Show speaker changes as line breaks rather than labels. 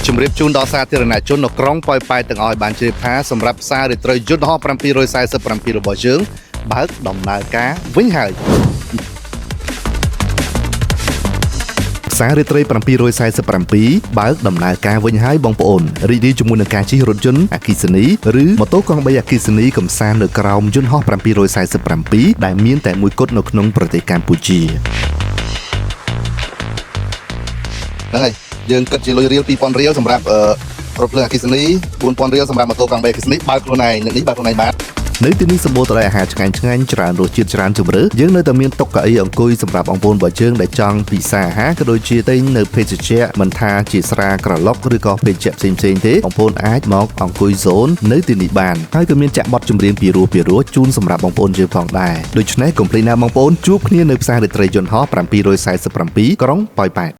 ជំរាបជូនដល់សាធារណជននៅក្រុងប៉ោយប៉ែតទាំងអស់បានជ្រាបថាសម្រាប់ផ្សាររាត្រីយន្តហោះ747របស់យើងបើកដំណើរការវិញហើយផ្សាររាត្រី747បើកដំណើរការវិញហើយបងប្អូនរីករាយជាមួយនឹងការជិះរថយន្តអគ្គិសនីឬម៉ូតូកង់3អគ្គិសនីកំសាន្តនៅក្រោមយន្តហោះ747ដែលមានតែមួយគត់នៅក្នុងប្រទេសកម្ពុជាហ្នឹងហើយយើងគិតជាលុយរៀល2000រៀលសម្រាប់រថភ្លើងអគ្គិសនី4000រៀលសម្រាប់ម៉ូតូកង់3អគ្គិសនីបើកខ្លួនឯងនេះបើកខ្លួនឯងបាទនៅទីនេះសម្បូរទៅដោយអាហារឆ្ងាញ់ច្រើនរសជាតិច្រើនជម្រើសយើងនៅតែមានតុកៅអីអង្គុយសម្រាប់បងប្អូនរបស់យើងដែលចង់ពិសាអាហារក៏ដូចជាទិញនៅភេសជ្ជៈមិនថាជាស្រាក្រឡុកឬក៏ភេសជ្ជៈផ្សេងទេបងប្អូនអាចមកអង្គុយហ្សូននៅទីនេះបានហើយក៏មានចាក់បទចម្រៀងពីរោះជូនសម្រាប់បងប្អូនយើងផងដែរដូច្នេះកុំភ្លេចណាបងប្អូនជួបគ្នានៅផ្សាររាត្រីយន្តហោះ747ក្រុងប៉ោយប៉ែត